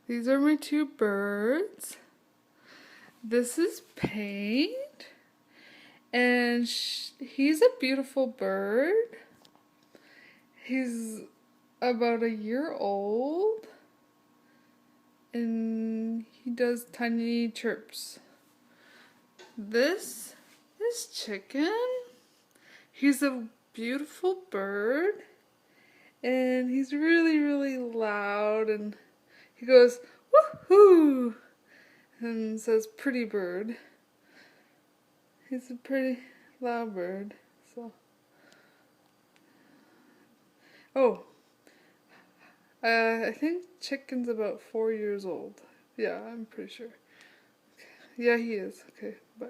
These are my two birds. This is Paint, and he's a beautiful bird. He's about a year old, and he does tiny chirps. This is Chicken. He's a beautiful bird, and he's really, really loud, and he goes, woohoo, and says pretty bird. He's a pretty loud bird, so. Oh, I think Chicken's about 4 years old. Yeah, I'm pretty sure. Yeah, he is. Okay, bye.